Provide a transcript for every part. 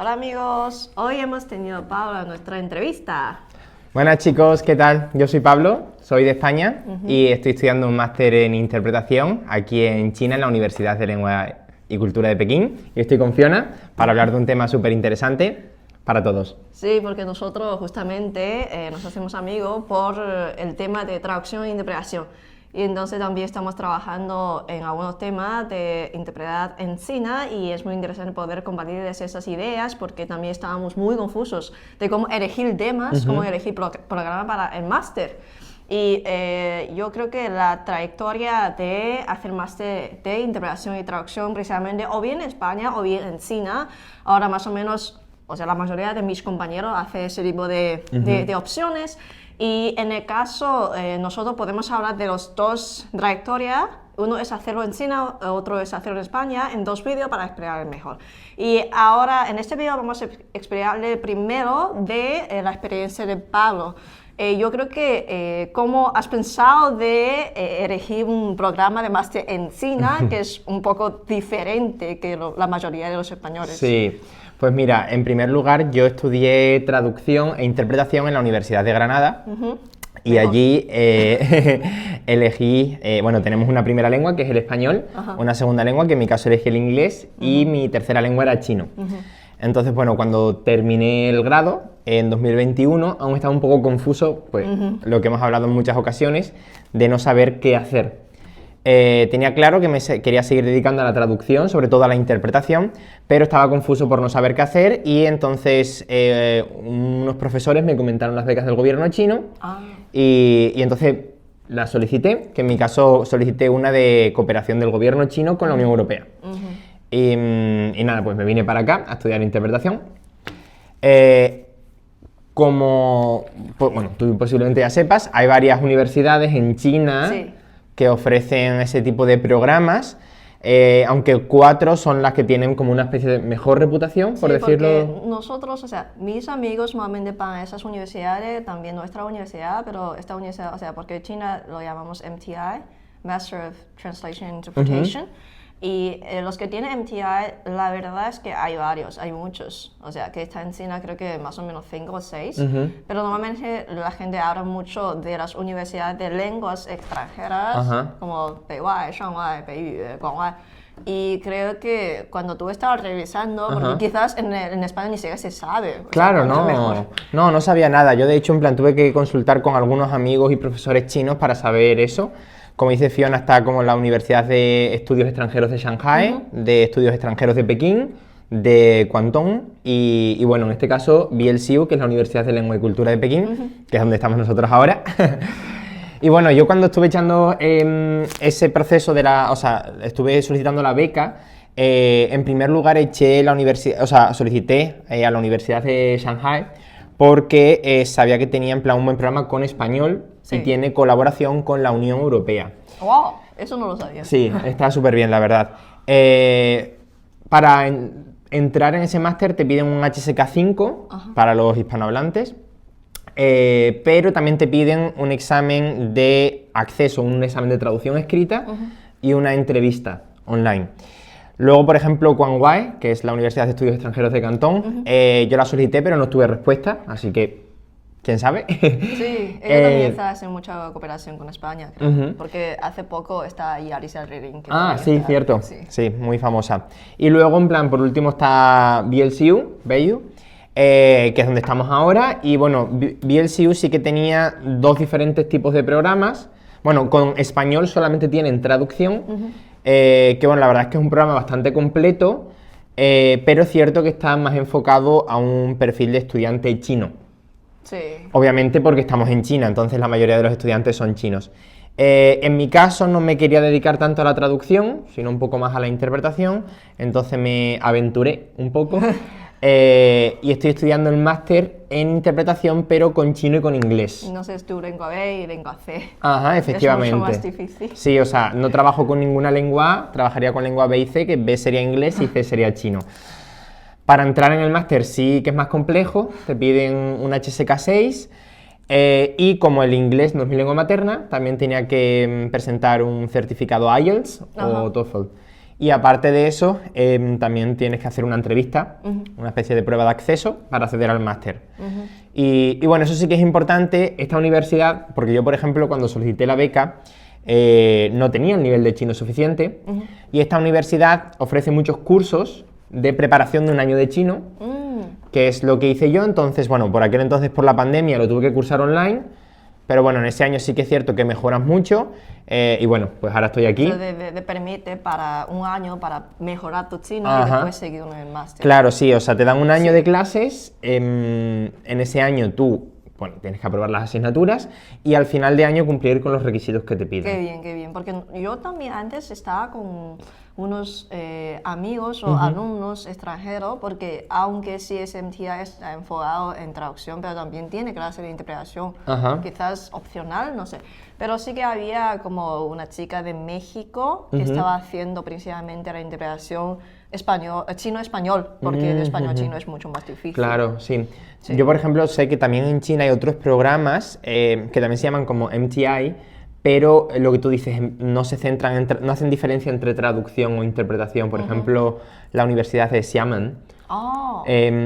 Hola amigos, hoy hemos tenido a Pablo en nuestra entrevista. Buenas chicos, ¿qué tal? Yo soy Pablo, soy de España y estoy estudiando un máster en interpretación aquí en China, en la Universidad de Lengua y Cultura de Pekín, y estoy con Fiona para hablar de un tema súper interesante para todos. Sí, porque nosotros justamente nos hacemos amigos por el tema de traducción e interpretación. Y entonces también estamos trabajando en algunos temas de interpretar en China y es muy interesante poder compartir esas ideas porque también estábamos muy confusos de cómo elegir temas, cómo elegir programa para el máster. Y yo creo que la trayectoria de hacer máster de interpretación y traducción precisamente o bien en España o bien en China, ahora más o menos, o sea, la mayoría de mis compañeros hace ese tipo de opciones. Y en el caso, nosotros podemos hablar de los dos trayectorias. Uno es hacerlo en China, otro es hacerlo en España, en dos vídeos para explicar mejor. Y ahora, en este vídeo vamos a explicarle primero de la experiencia de Pablo. Yo creo que, ¿cómo has pensado de elegir un programa de máster en China, que es un poco diferente que la mayoría de los españoles? Sí. Pues mira, en primer lugar yo estudié traducción e interpretación en la Universidad de Granada y allí elegí, bueno, tenemos una primera lengua que es el español, una segunda lengua que en mi caso elegí el inglés y mi tercera lengua era chino. Entonces, bueno, cuando terminé el grado en 2021 aún estaba un poco confuso, pues lo que hemos hablado en muchas ocasiones, de no saber qué hacer. Tenía claro que me quería seguir dedicando a la traducción, sobre todo a la interpretación, pero estaba confuso por no saber qué hacer y entonces unos profesores me comentaron las becas del gobierno chino y entonces las solicité, que en mi caso solicité una de cooperación del gobierno chino con la Unión Europea. Y nada, pues me vine para acá a estudiar interpretación. Como, pues, bueno, tú posiblemente ya sepas, hay varias universidades en China que ofrecen ese tipo de programas, aunque 4 son las que tienen como una especie de mejor reputación, por decirlo. Porque nosotros, o sea, mis amigos normalmente van a esas universidades, también nuestra universidad, pero esta universidad, o sea, porque en China lo llamamos MTI, Master of Translation and Interpretation, y los que tienen MTI, la verdad es que hay varios, hay muchos, o sea, que está en China creo que más o menos 5 o 6, pero normalmente la gente habla mucho de las universidades de lenguas extranjeras, como Beihai, Shanghai, Beiyue, Guanghai, y creo que cuando tú estabas revisando, porque quizás en España ni siquiera se sabe. Claro, no sabía nada, yo de hecho en plan tuve que consultar con algunos amigos y profesores chinos para saber eso. Como dice Fiona, está como la Universidad de Estudios Extranjeros de Shanghai, de Estudios Extranjeros de Pekín, de Guangdong y bueno, en este caso BLCU, que es la Universidad de Lengua y Cultura de Pekín, que es donde estamos nosotros ahora. Y bueno, yo cuando estuve echando ese proceso de estuve solicitando la beca, en primer lugar eché la universidad, solicité a la Universidad de Shanghai porque sabía que tenía en plan un buen programa con español y tiene colaboración con la Unión Europea. ¡Wow! Eso no lo sabía. Sí, está súper bien, la verdad. Para entrar en ese máster te piden un HSK5 para los hispanohablantes, pero también te piden un examen de acceso, un examen de traducción escrita y una entrevista online. Luego, por ejemplo, Guanghai, que es la Universidad de Estudios Extranjeros de Cantón, yo la solicité, pero no tuve respuesta, así que, ¿quién sabe? Sí, ella también está haciendo mucha cooperación con España, creo, porque hace poco está ahí Alicia Reading. Sí, cierto, sí, muy famosa. Y luego, en plan, por último está BLCU, que es donde estamos ahora, y bueno, BLCU sí que tenía 2 diferentes tipos de programas. Bueno, con español solamente tienen traducción, que bueno, la verdad es que es un programa bastante completo, pero es cierto que está más enfocado a un perfil de estudiante chino. Sí. Obviamente porque estamos en China, entonces la mayoría de los estudiantes son chinos. En mi caso no me quería dedicar tanto a la traducción, sino un poco más a la interpretación, entonces me aventuré un poco y estoy estudiando el máster en interpretación, pero con chino y con inglés. No sé, es tu lengua B y lengua C. Ajá, efectivamente. Es mucho más difícil. Sí, o sea, no trabajo con ninguna lengua A, trabajaría con lengua B y C, que B sería inglés y C sería chino. Para entrar en el máster sí que es más complejo, te piden un HSK6 y como el inglés no es mi lengua materna, también tenía que presentar un certificado IELTS o TOEFL. Y aparte de eso, también tienes que hacer una entrevista, una especie de prueba de acceso para acceder al máster. Y bueno, eso sí que es importante, esta universidad, porque yo, por ejemplo, cuando solicité la beca, no tenía el nivel de chino suficiente, y esta universidad ofrece muchos cursos de preparación de un año de chino, que es lo que hice yo. Entonces, bueno, por aquel entonces, por la pandemia, lo tuve que cursar online, pero bueno, en ese año sí que es cierto que mejoras mucho, y bueno, pues ahora estoy aquí. Eso te permite para un año para mejorar tu chino y Ajá. después seguir en el máster. Claro, sí, o sea, te dan un año de clases, en ese año tú, bueno, tienes que aprobar las asignaturas y al final de año cumplir con los requisitos que te piden. Qué bien, porque yo también antes estaba con unos amigos o alumnos extranjeros, porque aunque sí SMTI está enfocado en traducción, pero también tiene clase de interpretación, quizás opcional, no sé. Pero sí que había como una chica de México que estaba haciendo principalmente la interpretación chino-español, porque el español-chino es mucho más difícil. Claro, sí. Yo, por ejemplo, sé que también en China hay otros programas que también se llaman como MTI, pero lo que tú dices, no se centran no hacen diferencia entre traducción o interpretación. Por ejemplo, la Universidad de Xiamen,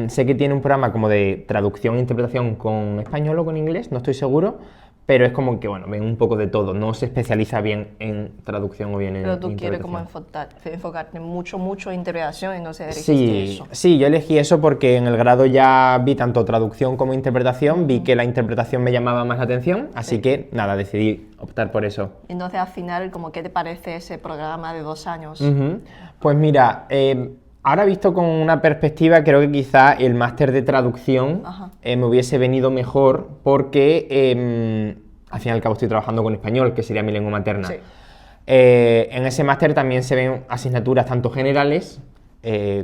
sé que tiene un programa como de traducción e interpretación con español o con inglés, no estoy seguro, pero es como que, bueno, ven un poco de todo, no se especializa bien en traducción o bien en interpretación. Pero tú quieres como enfocarte mucho en interpretación y no sé, elegiste eso. Sí, yo elegí eso porque en el grado ya vi tanto traducción como interpretación, vi que la interpretación me llamaba más la atención, así que nada, decidí optar por eso. Entonces, al final, ¿qué te parece ese programa de 2 años? Pues mira, ahora visto con una perspectiva, creo que quizá el máster de traducción me hubiese venido mejor porque al fin y al cabo estoy trabajando con español, que sería mi lengua materna. Sí. En ese máster también se ven asignaturas tanto generales,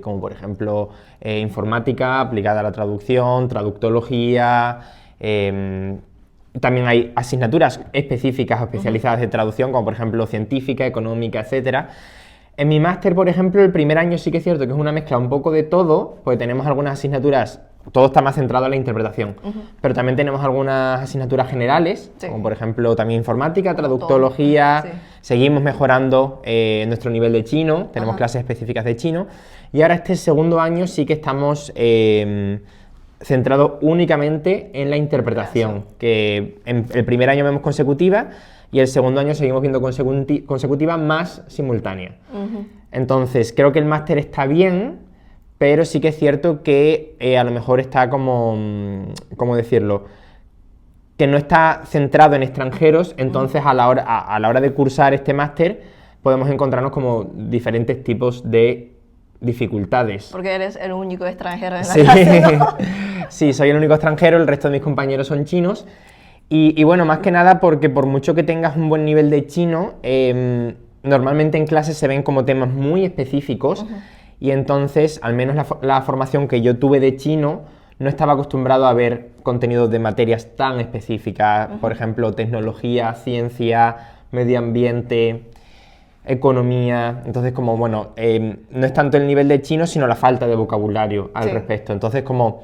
como por ejemplo informática aplicada a la traducción, traductología. También hay asignaturas específicas o especializadas de traducción, como por ejemplo científica, económica, etcétera. En mi máster, por ejemplo, el primer año sí que es cierto que es una mezcla un poco de todo, porque tenemos algunas asignaturas, todo está más centrado en la interpretación, pero también tenemos algunas asignaturas generales, como por ejemplo también informática, traductología, seguimos mejorando nuestro nivel de chino, tenemos clases específicas de chino, y ahora este segundo año sí que estamos centrados únicamente en la interpretación, que en el primer año vemos consecutiva, y el segundo año seguimos viendo consecutiva más simultánea. Entonces, creo que el máster está bien, pero sí que es cierto que a lo mejor está ¿cómo decirlo? Que no está centrado en extranjeros, entonces a la hora de cursar este máster podemos encontrarnos como diferentes tipos de dificultades. Porque eres el único extranjero en la clase, ¿no? Sí, soy el único extranjero, el resto de mis compañeros son chinos. Y bueno, más que nada porque por mucho que tengas un buen nivel de chino, normalmente en clases se ven como temas muy específicos y entonces, al menos la formación que yo tuve de chino, no estaba acostumbrado a ver contenidos de materias tan específicas, por ejemplo, tecnología, ciencia, medio ambiente, economía. Entonces, como bueno, no es tanto el nivel de chino, sino la falta de vocabulario al respecto. Entonces, como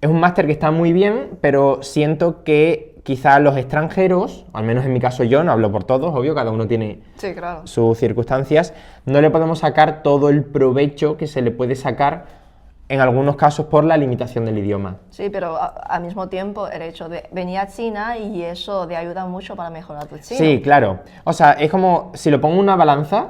es un máster que está muy bien, pero siento que quizá los extranjeros, al menos en mi caso yo, no hablo por todos, obvio, cada uno tiene sus circunstancias, no le podemos sacar todo el provecho que se le puede sacar en algunos casos por la limitación del idioma. Sí, pero al mismo tiempo el hecho de venir a China y eso te ayuda mucho para mejorar tu chino. Sí, claro. O sea, es como si lo pongo en una balanza,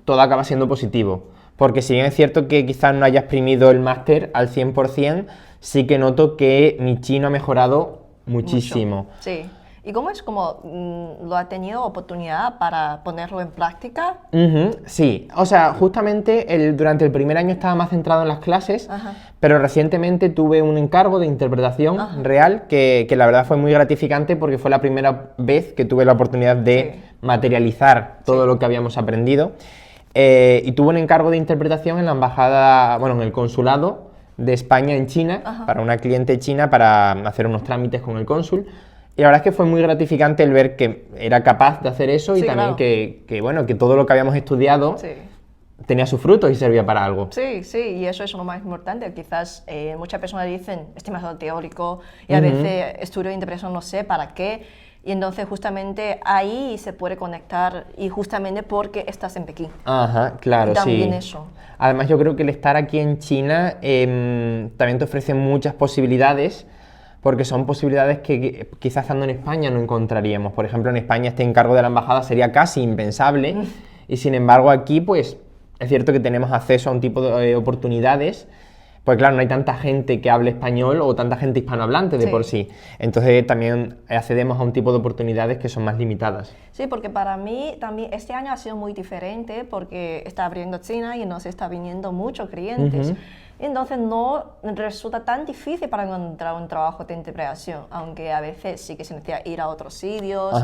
todo acaba siendo positivo. Porque si bien es cierto que quizás no haya exprimido el máster al 100%, sí que noto que mi chino ha mejorado muchísimo. Sí. ¿Y cómo es lo ha tenido oportunidad para ponerlo en práctica? Sí, o sea, justamente durante el primer año estaba más centrado en las clases, pero recientemente tuve un encargo de interpretación real que la verdad fue muy gratificante porque fue la primera vez que tuve la oportunidad de materializar todo lo que habíamos aprendido. Y tuve un encargo de interpretación en la embajada, bueno, en el consulado de España en China, para una cliente china para hacer unos trámites con el cónsul. Y la verdad es que fue muy gratificante el ver que era capaz de hacer eso y también bueno, que todo lo que habíamos estudiado tenía sus frutos y servía para algo. Sí, y eso es lo más importante. Quizás muchas personas dicen, este método teórico y a veces estudio de interpretación no sé para qué, Y entonces justamente ahí se puede conectar y justamente porque estás en Pekín. Ajá, claro, Y también sí. eso. Además, yo creo que el estar aquí en China también te ofrece muchas posibilidades, porque son posibilidades que quizás estando en España no encontraríamos. Por ejemplo, en España este encargo de la embajada sería casi impensable, y sin embargo aquí, pues, es cierto que tenemos acceso a un tipo de oportunidades. Pues claro, no hay tanta gente que hable español o tanta gente hispanohablante de por sí. Entonces también accedemos a un tipo de oportunidades que son más limitadas. Sí, porque para mí también este año ha sido muy diferente porque está abriendo China y nos está viniendo muchos clientes. Entonces no resulta tan difícil para encontrar un trabajo de interpretación, aunque a veces sí que se necesita ir a otros sitios.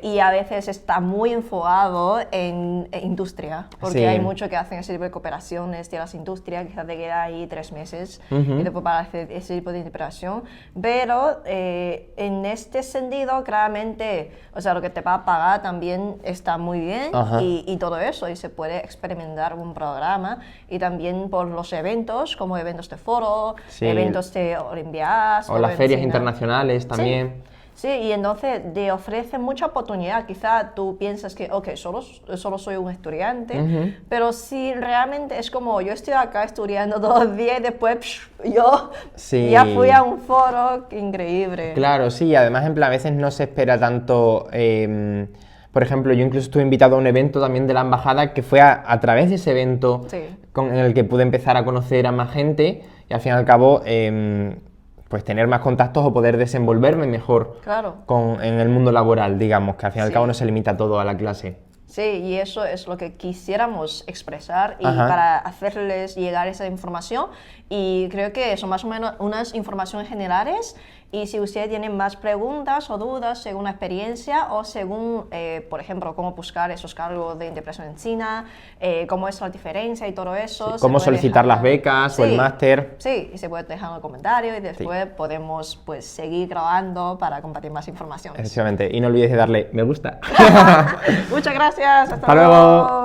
Y a veces está muy enfocado en industria, porque hay mucho que hacen ese tipo de cooperaciones de las industrias, quizás te queda ahí 3 meses y después para hacer ese tipo de interpretación. Pero en este sentido, claramente, o sea, lo que te va a pagar también está muy bien y todo eso, y se puede experimentar un programa, y también por los eventos, como eventos de foro, eventos de Olimpiadas. O las ferias internacionales también. Sí, y entonces te ofrece mucha oportunidad. Quizá tú piensas que, ok, solo soy un estudiante, pero si realmente es como yo estoy acá estudiando todos los días y después yo ya fui a un foro, increíble. Claro, sí, además en plan a veces no se espera tanto. Por ejemplo, yo incluso estuve invitado a un evento también de la embajada que fue a través de ese evento en el que pude empezar a conocer a más gente y al fin y al cabo pues tener más contactos o poder desenvolverme mejor en el mundo laboral, digamos, que al fin y al cabo no se limita todo a la clase. Sí, y eso es lo que quisiéramos expresar y para hacerles llegar esa información, y creo que son más o menos unas informaciones generales, y si ustedes tienen más preguntas o dudas según la experiencia o según, por ejemplo, cómo buscar esos cargos de interpretación en China, cómo es la diferencia y todo eso. Cómo solicitar las becas o el máster. Sí, y se puede dejar en el comentario y después podemos pues seguir grabando para compartir más informaciones. Efectivamente, y no olvides de darle me gusta. Muchas gracias, hasta luego.